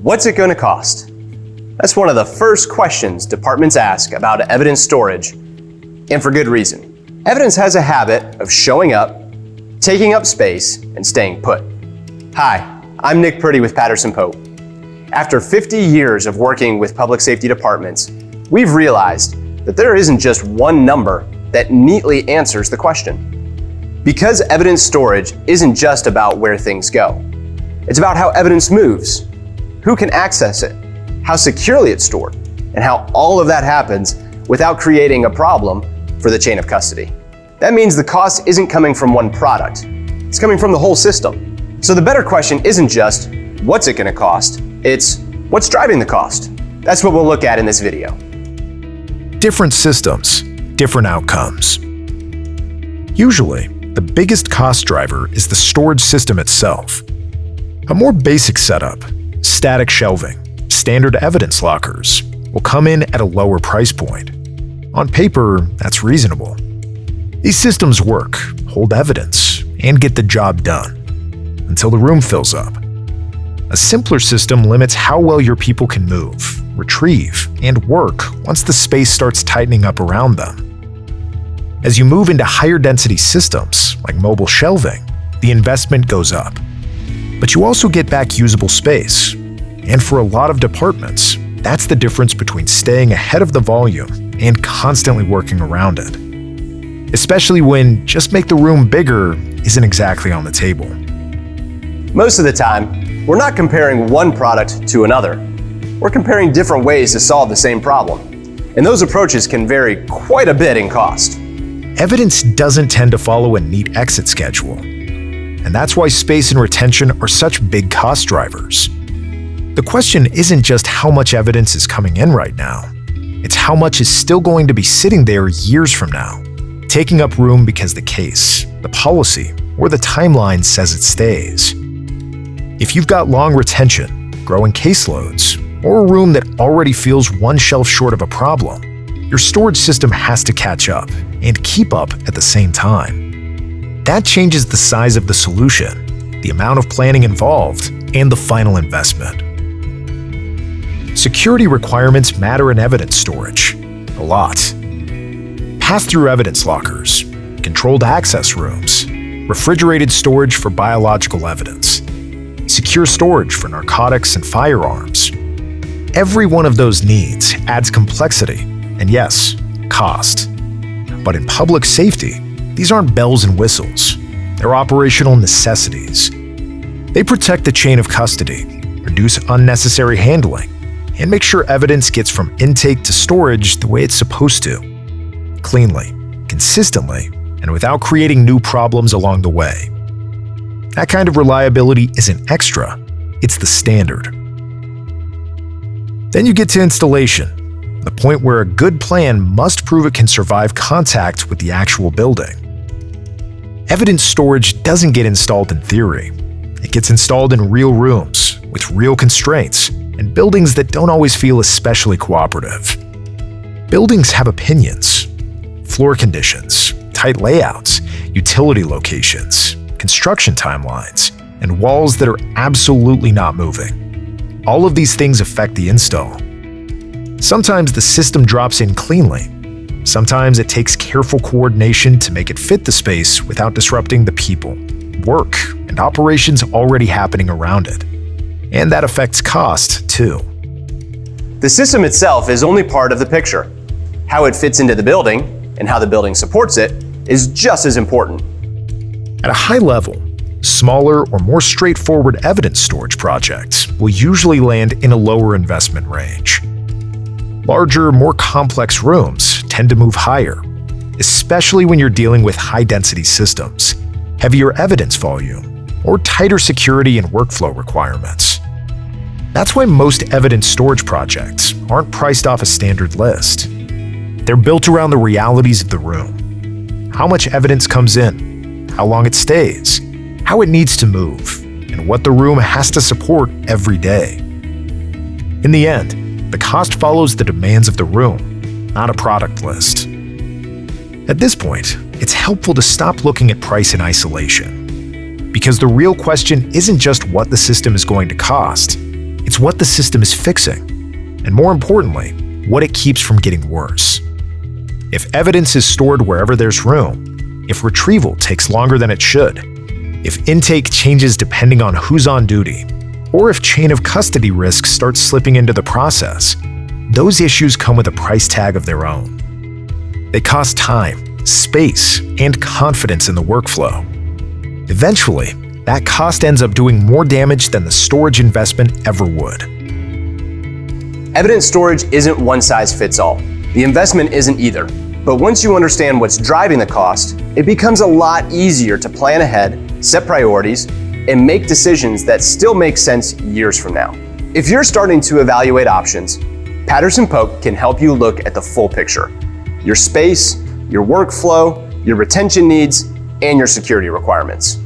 What's it going to cost? That's one of the first questions departments ask about evidence storage, and for good reason. Evidence has a habit of showing up, taking up space, and staying put. Hi, I'm Nick Purdy with Patterson Pope. After 50 years of working with public safety departments, we've realized that there isn't just one number that neatly answers the question. Because evidence storage isn't just about where things go. It's about how evidence moves, who can access it, how securely it's stored, and how all of that happens without creating a problem for the chain of custody. That means the cost isn't coming from one product, it's coming from the whole system. So the better question isn't just, what's it gonna cost? It's, what's driving the cost? That's what we'll look at in this video. Different systems, different outcomes. Usually, the biggest cost driver is the storage system itself. A more basic setup, static shelving, standard evidence lockers, will come in at a lower price point. On paper, that's reasonable. These systems work, hold evidence, and get the job done until the room fills up. A simpler system limits how well your people can move, retrieve, and work once the space starts tightening up around them. As you move into higher density systems, like mobile shelving, the investment goes up. But you also get back usable space. And for a lot of departments, that's the difference between staying ahead of the volume and constantly working around it. Especially when just make the room bigger isn't exactly on the table. Most of the time, we're not comparing one product to another. We're comparing different ways to solve the same problem. And those approaches can vary quite a bit in cost. Evidence doesn't tend to follow a neat exit schedule. And that's why space and retention are such big cost drivers. The question isn't just how much evidence is coming in right now. It's how much is still going to be sitting there years from now, taking up room because the case, the policy, or the timeline says it stays. If you've got long retention, growing caseloads, or a room that already feels one shelf short of a problem, your storage system has to catch up and keep up at the same time. That changes the size of the solution, the amount of planning involved, and the final investment. Security requirements matter in evidence storage, a lot. Pass-through evidence lockers, controlled access rooms, refrigerated storage for biological evidence, secure storage for narcotics and firearms. Every one of those needs adds complexity and, yes, cost. But in public safety, these aren't bells and whistles. They're operational necessities. They protect the chain of custody, reduce unnecessary handling, and make sure evidence gets from intake to storage the way it's supposed to. Cleanly, consistently, and without creating new problems along the way. That kind of reliability isn't extra, it's the standard. Then you get to installation, the point where a good plan must prove it can survive contact with the actual building. Evidence storage doesn't get installed in theory. It gets installed in real rooms, with real constraints, and buildings that don't always feel especially cooperative. Buildings have opinions, floor conditions, tight layouts, utility locations, construction timelines, and walls that are absolutely not moving. All of these things affect the install. Sometimes the system drops in cleanly. Sometimes it takes careful coordination to make it fit the space without disrupting the people, work, and operations already happening around it. And that affects cost, too. The system itself is only part of the picture. How it fits into the building and how the building supports it is just as important. At a high level, smaller or more straightforward evidence storage projects will usually land in a lower investment range. Larger, more complex rooms tend to move higher, especially when you're dealing with high-density systems, heavier evidence volume, or tighter security and workflow requirements. That's why most evidence storage projects aren't priced off a standard list. They're built around the realities of the room. How much evidence comes in, how long it stays, how it needs to move, and what the room has to support every day. In the end, the cost follows the demands of the room, not a product list. At this point, it's helpful to stop looking at price in isolation. Because the real question isn't just what the system is going to cost, It's what the system is fixing, and more importantly, what it keeps from getting worse. If evidence is stored wherever there's room, if retrieval takes longer than it should, if intake changes depending on who's on duty, or if chain of custody risks start slipping into the process, those issues come with a price tag of their own. They cost time, space, and confidence in the workflow. Eventually, that cost ends up doing more damage than the storage investment ever would. Evidence storage isn't one size fits all. The investment isn't either. But once you understand what's driving the cost, it becomes a lot easier to plan ahead, set priorities, and make decisions that still make sense years from now. If you're starting to evaluate options, Patterson Polk can help you look at the full picture: your space, your workflow, your retention needs, and your security requirements.